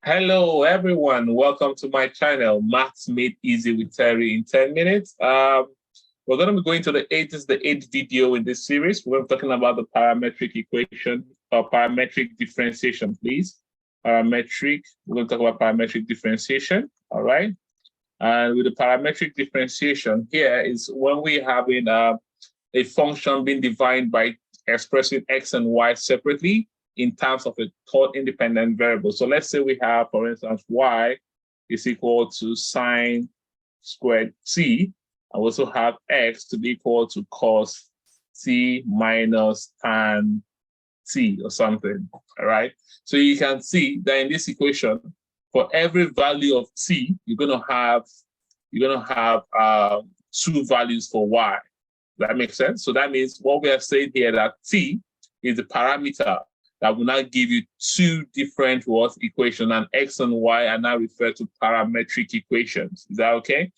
Hello, everyone. Welcome to my channel, Maths Made Easy with Terry in 10 minutes. We're going to be going to the eighth video in this series. We're talking about the parametric equation or parametric differentiation, please. We're going to talk about parametric differentiation, all right? And with the parametric differentiation, here is when we having a function being defined by expressing x and y separately in terms of a third independent variable. So let's say we have, for instance, y is equal to sine squared t. I also have x to be equal to cos t minus tan t or something, all right? So you can see that in this equation, for every value of t, you're gonna have two values for y. That makes sense? So that means what we are saying here that t is the parameter that will now give you two different equations, and x and y are now referred to parametric equations. Is that okay?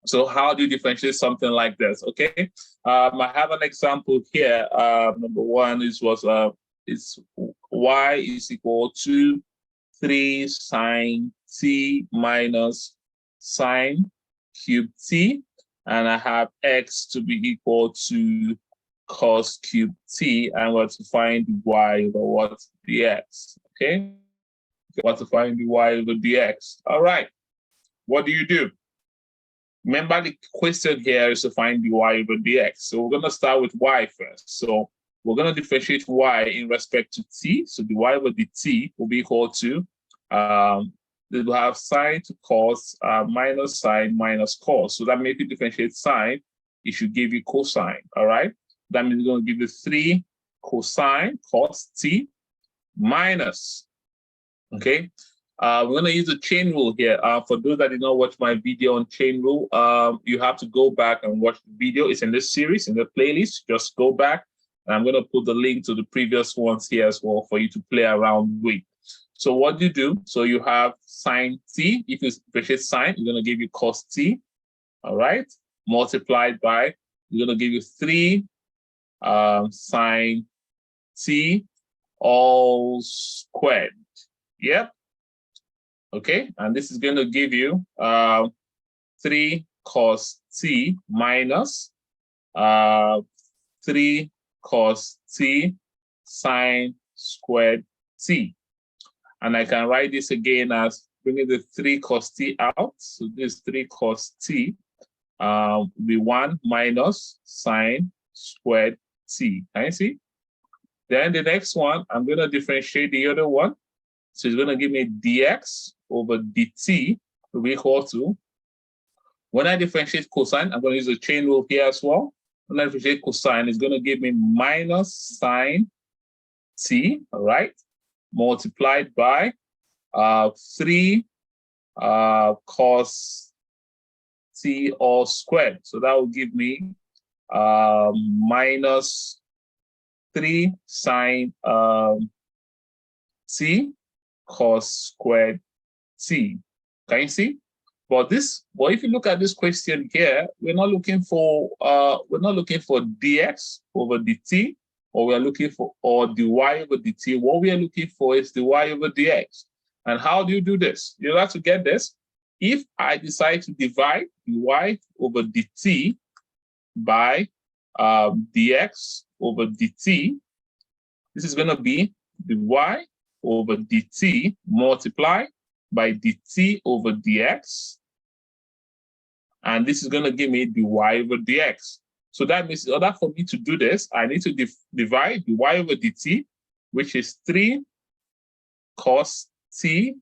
So how do you differentiate something like this? Okay, I have an example here. Number one is y is equal to 3 sine t minus sine cube t, and I have x to be equal to cos cube t, and we're to find y over what? Dx. Okay? We're to find the y over dx. All right. What do you do? Remember, the question here is to find the y over dx. So we're going to start with y first. So we're going to differentiate y in respect to t. So the y over dt will be equal to, we'll have sine to cos minus sine minus cos. So that means if you differentiate sine, it should give you cosine. All right? That means we're going to give you 3 cosine cos t minus, okay? We're going to use the chain rule here. For those that did not watch my video on chain rule, you have to go back and watch the video. It's in this series, in the playlist. Just go back, and I'm going to put the link to the previous ones here as well for you to play around with. So what do you do? So you have sine t. If you differentiate sine, you're going to give you cos t, all right? Multiplied by, you're going to give you 3 sine t all squared. Yep. Okay, and this is going to give you 3 cos t minus 3 cos t sine squared t. And I can write this again as bringing the 3 cos t out. So this 3 cos t will be 1 minus sine squared t. Can you see? Then the next one, I'm going to differentiate the other one. So it's going to give me dx over dt will be equal to, when I differentiate cosine, I'm going to use the chain rule here as well. When I differentiate cosine, it's going to give me minus sine t, all right, multiplied by 3 cos t all squared. So that will give me minus 3 sine t cos squared t. Can you see? But if you look at this question here, we're not looking for dx over dt, or we're looking for dy over dt. What we are looking for is dy over dx. And how do you do this? You have to get this. If I decide to divide dy over dt by dx over dt, this is going to be dy over dt multiplied by dt over dx. And this is going to give me dy over dx. So that means in order for me to do this, I need to divide dy over dt, which is 3 cos t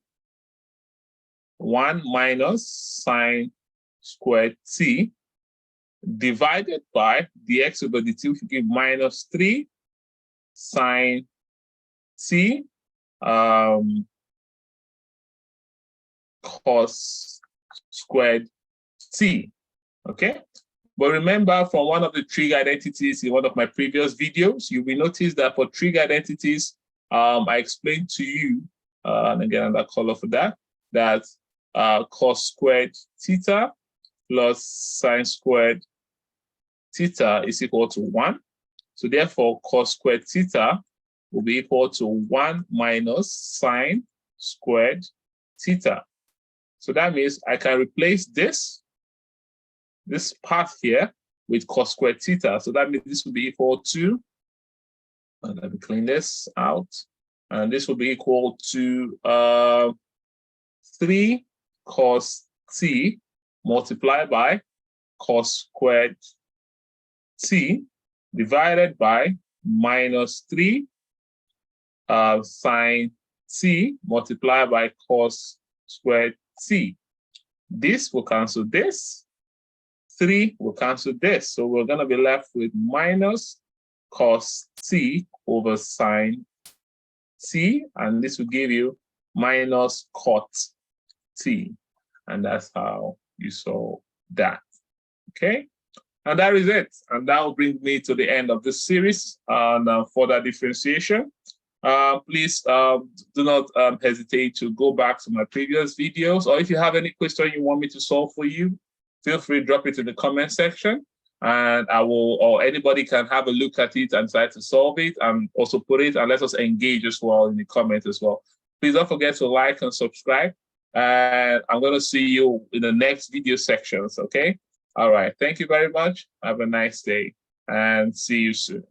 1 minus sine squared t divided by dx over dt, which will give minus 3 sine t cos squared t. Okay, but remember from one of the trig identities in one of my previous videos, you will notice that for trig identities, I explained to you, and again another color for that cos squared theta plus sine squared theta is equal to 1. So therefore, cos squared theta will be equal to 1 minus sine squared theta. So that means I can replace this part here with cos squared theta. So that means this will be equal to, let me clean this out. And this will be equal to 3 cos t multiplied by cos squared t divided by minus 3 sine t multiplied by cos squared t. This will cancel this. 3 will cancel this. So we're going to be left with minus cos t over sine t. And this will give you minus cot t. And that's how you solve that. Okay? And that is it. And that will bring me to the end of this series on further differentiation. Please do not hesitate to go back to my previous videos, or if you have any question you want me to solve for you, feel free to drop it in the comment section, and I will, or anybody can have a look at it and try to solve it, and also put it and let us engage as well in the comments as well. Please don't forget to like and subscribe, and I'm going to see you in the next video sections, okay? All right, thank you very much. Have a nice day, and see you soon.